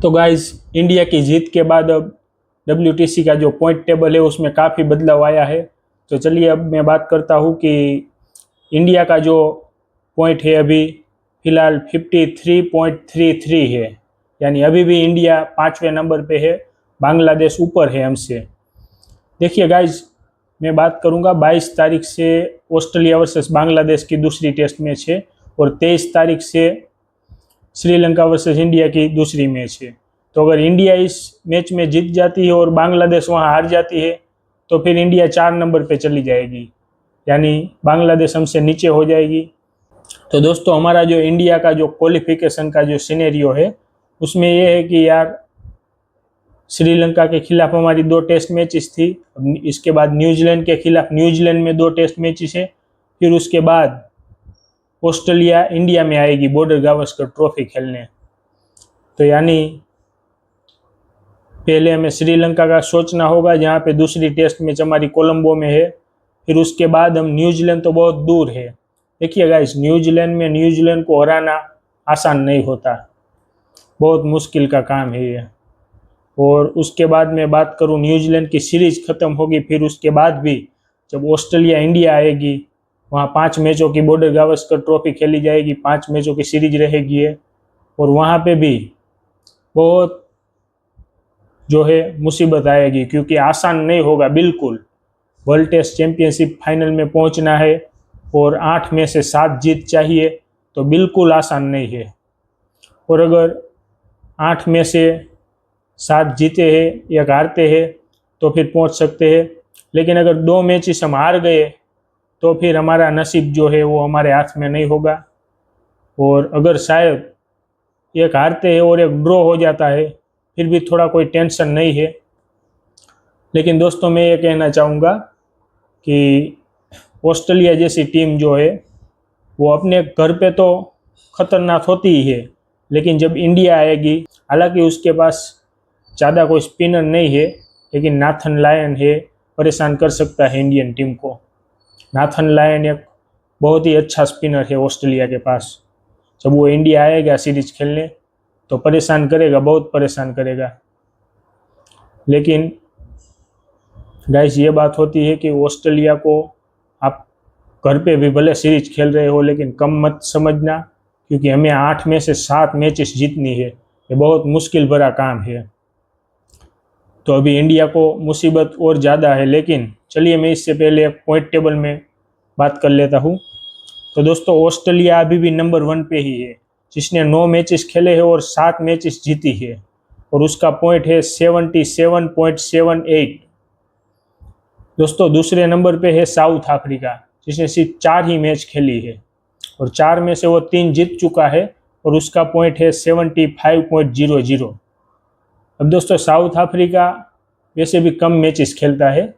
तो guys, India की जीत के बाद अब WTC का जो पॉइंट टेबल है उसमें काफ़ी बदलाव आया है। तो चलिए अब मैं बात करता हूँ कि इंडिया का जो पॉइंट है अभी फ़िलहाल 53.33 है। यानी अभी भी इंडिया 5वें नंबर पे है, बांग्लादेश ऊपर है हमसे। देखिए गाइस, मैं बात करूँगा 22 तारीख से ऑस्ट्रेलिया वर्सेस बांग्लादेश की दूसरी टेस्ट मैच है और 23 तारीख से श्रीलंका वर्सेस इंडिया की दूसरी मैच है। तो अगर इंडिया इस मैच में जीत जाती है और बांग्लादेश वहां हार जाती है तो फिर इंडिया 4 नंबर पे चली जाएगी, यानी बांग्लादेश हमसे नीचे हो जाएगी। तो दोस्तों, हमारा जो इंडिया का जो क्वालिफिकेशन का जो सिनेरियो है उसमें यह है कि यार श्रीलंका के खिलाफ हमारी 2 टेस्ट मैचेस थी, इसके बाद न्यूजीलैंड के खिलाफ न्यूजीलैंड में 2 टेस्ट मैचेस है, फिर उसके बाद ऑस्ट्रेलिया इंडिया में आएगी बॉर्डर गावस्कर ट्रॉफी खेलने। तो यानी पहले हमें श्रीलंका का सोचना होगा जहाँ पे दूसरी टेस्ट मैच हमारी कोलंबो में है, फिर उसके बाद हम न्यूजीलैंड तो बहुत दूर है। देखिए गाइस, न्यूजीलैंड को हराना आसान नहीं होता, बहुत मुश्किल का काम है ये। और उसके बाद मैं बात करूँ, न्यूजीलैंड की सीरीज खत्म होगी, फिर उसके बाद भी जब ऑस्ट्रेलिया इंडिया आएगी वहाँ 5 मैचों की बॉर्डर गावस्कर ट्रॉफी खेली जाएगी, 5 मैचों की सीरीज रहेगी है, और वहाँ पे भी बहुत जो है मुसीबत आएगी क्योंकि आसान नहीं होगा बिल्कुल। वर्ल्ड टेस्ट चैंपियनशिप फाइनल में पहुंचना है और 8 में से 7 जीत चाहिए, तो बिल्कुल आसान नहीं है। और अगर 8 में से 7 जीते हैं या हारते हैं तो फिर पहुंच सकते हैं, लेकिन अगर 2 मैचेस हम हार गए तो फिर हमारा नसीब जो है वो हमारे हाथ में नहीं होगा। और अगर शायद एक हारते हैं और एक ड्रॉ हो जाता है फिर भी थोड़ा कोई टेंशन नहीं है। लेकिन दोस्तों, मैं ये कहना चाहूँगा कि ऑस्ट्रेलिया जैसी टीम जो है वो अपने घर पे तो खतरनाक होती ही है, लेकिन जब इंडिया आएगी, हालांकि उसके पास ज़्यादा कोई स्पिनर नहीं है, लेकिन नाथन लायन है, परेशान कर सकता है इंडियन टीम को। नाथन लायन एक बहुत ही अच्छा स्पिनर है ऑस्ट्रेलिया के पास। जब वो इंडिया आएगा सीरीज खेलने तो परेशान करेगा, बहुत परेशान करेगा। लेकिन गाइस, ये बात होती है कि ऑस्ट्रेलिया को आप घर पे भी भले सीरीज खेल रहे हो लेकिन कम मत समझना, क्योंकि हमें 8 में से 7 मैचेस जीतनी है। ये बहुत मुश्किल भरा काम है। तो अभी इंडिया को मुसीबत और ज़्यादा है, लेकिन चलिए मैं इससे पहले एक पॉइंट टेबल में बात कर लेता हूँ। तो दोस्तों, ऑस्ट्रेलिया अभी भी नंबर 1 पे ही है, जिसने 9 मैचेस खेले हैं और 7 मैचेस जीती है, और उसका पॉइंट है 77.78। दोस्तों, दूसरे नंबर पे है साउथ अफ्रीका, जिसने सिर्फ 4 ही मैच खेली है और 4 में से वो 3 जीत चुका है, और उसका पॉइंट है 75.00। अब दोस्तों, साउथ अफ्रीका वैसे भी कम मैचेस खेलता है,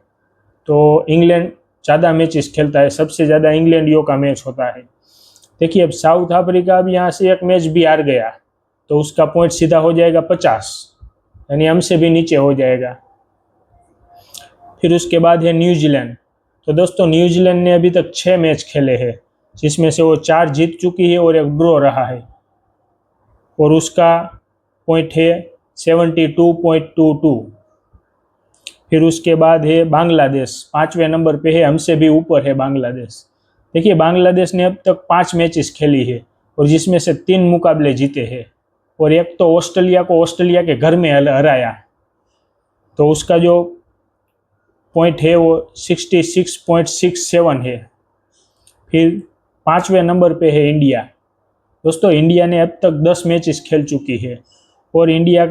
तो इंग्लैंड ज़्यादा मैचेस खेलता है, सबसे ज़्यादा इंग्लैंडियों का मैच होता है। देखिए, अब साउथ अफ्रीका अब यहाँ से एक मैच भी हार गया तो उसका पॉइंट सीधा हो जाएगा 50, यानी हमसे भी नीचे हो जाएगा। फिर उसके बाद है न्यूजीलैंड। तो दोस्तों, न्यूजीलैंड ने अभी तक 6 मैच खेले हैं, जिसमें से वो 4 जीत चुकी है और एक ड्रॉ रहा है, और उसका पॉइंट है 72.22। फिर उसके बाद है बांग्लादेश, 5वें नंबर पे है, हमसे भी ऊपर है बांग्लादेश। देखिए, बांग्लादेश ने अब तक 5 मैचेस खेली है और जिसमें से 3 मुकाबले जीते हैं, और एक तो ऑस्ट्रेलिया को ऑस्ट्रेलिया के घर में हराया, तो उसका जो पॉइंट है वो 66.67 है। फिर 5वें नंबर पे है इंडिया। दोस्तों, इंडिया ने अब तक 10 मैचेस खेल चुकी है और इंडिया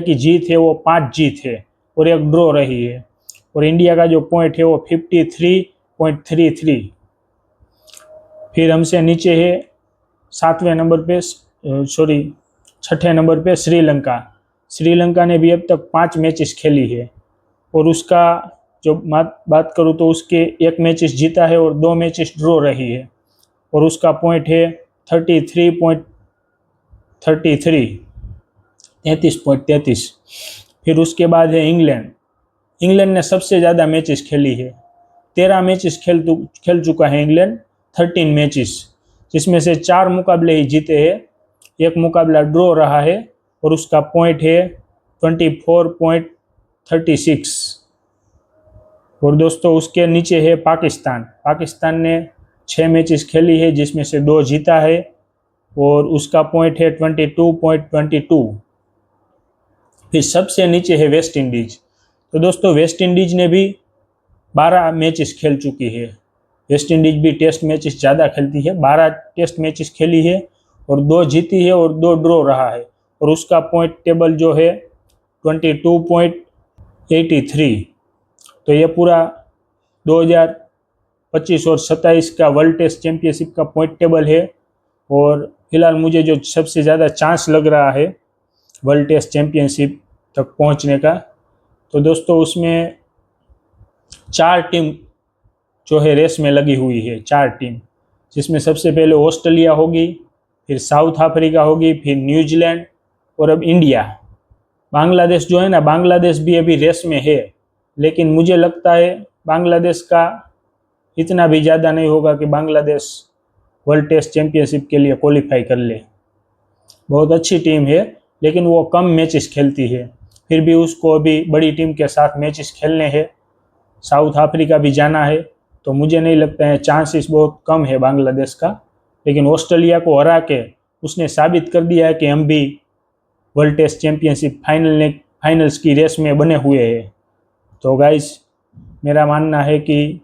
की जीत है वो 5 जीत है और एक ड्रॉ रही है, और इंडिया का जो पॉइंट है वो 53.33। फिर हमसे नीचे है 7वें नंबर पे सॉरी 6ठे नंबर पे श्रीलंका। श्रीलंका ने भी अब तक 5 मैचेस खेली है, और उसका जो बात करूँ तो उसके 1 मैचेस जीता है और 2 मैचेस ड्रॉ रही है, और उसका पॉइंट है 33.33। फिर उसके बाद है इंग्लैंड। इंग्लैंड ने सबसे ज़्यादा मैचेस खेली है, 13 मैचेस खेल चुका है इंग्लैंड, 13 मैचेस, जिसमें से 4 मुकाबले ही जीते हैं, 1 मुकाबला ड्रॉ रहा है, और उसका पॉइंट है 24.36। और दोस्तों उसके नीचे है पाकिस्तान। पाकिस्तान ने 6 मैचेस खेली है जिसमें से 2 जीता है और उसका पॉइंट है 22.22। फिर सबसे नीचे है वेस्ट इंडीज। तो दोस्तों वेस्ट इंडीज ने भी 12 मैचेस खेल चुकी है। वेस्ट इंडीज भी टेस्ट मैचेस ज़्यादा खेलती है, 12 टेस्ट मैचेस खेली है और 2 जीती है और 2 ड्रॉ रहा है। और उसका पॉइंट टेबल जो है 22.83। तो ये पूरा 2025 और 27 का वर्ल्ड टेस्ट चैंपियनशिप का पॉइंट टेबल है। और फिलहाल मुझे जो सबसे ज़्यादा चांस लग रहा है वर्ल्ड टेस्ट चैंपियनशिप तक पहुंचने का, तो दोस्तों उसमें 4 टीम जो है रेस में लगी हुई है। 4 टीम, जिसमें सबसे पहले ऑस्ट्रेलिया होगी, फिर साउथ अफ्रीका होगी, फिर न्यूजीलैंड और अब इंडिया। बांग्लादेश जो है ना, बांग्लादेश भी अभी रेस में है, लेकिन मुझे लगता है बांग्लादेश का इतना भी ज़्यादा नहीं होगा कि बांग्लादेश वर्ल्ड टेस्ट चैंपियनशिप के लिए क्वालिफाई कर ले। बहुत अच्छी टीम है लेकिन वो कम मैचेस खेलती है, फिर भी उसको अभी बड़ी टीम के साथ मैचेस खेलने हैं। साउथ अफ्रीका भी जाना है, तो मुझे नहीं लगता है, चांसेस बहुत कम है बांग्लादेश का। लेकिन ऑस्ट्रेलिया को हरा के उसने साबित कर दिया है कि हम भी वर्ल्ड टेस्ट चैंपियनशिप फाइनल्स की रेस में बने हुए हैं। तो गाइस मेरा मानना है कि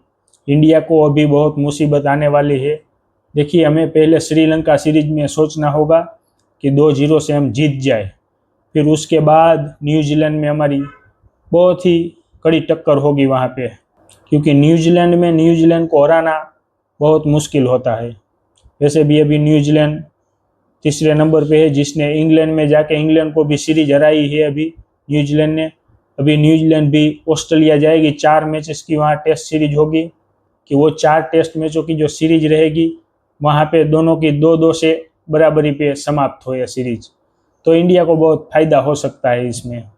इंडिया को अभी बहुत मुसीबत आने वाली है। देखिए, हमें पहले श्रीलंका सीरीज में सोचना होगा कि 2-0 से हम जीत जाए, फिर उसके बाद न्यूजीलैंड में हमारी बहुत ही कड़ी टक्कर होगी वहाँ पे, क्योंकि न्यूजीलैंड को हराना बहुत मुश्किल होता है। वैसे भी अभी न्यूजीलैंड तीसरे नंबर पे है, जिसने इंग्लैंड में जाके इंग्लैंड को भी सीरीज हराई है अभी न्यूजीलैंड ने। अभी न्यूजीलैंड भी ऑस्ट्रेलिया जाएगी, 4 मैचेस की वहाँ टेस्ट सीरीज होगी, कि वो 4 टेस्ट मैचों की जो सीरीज रहेगी वहाँ पे दोनों की 2-2 से बराबरी पे समाप्त हो यह सीरीज। तो इंडिया को बहुत फ़ायदा हो सकता है इसमें।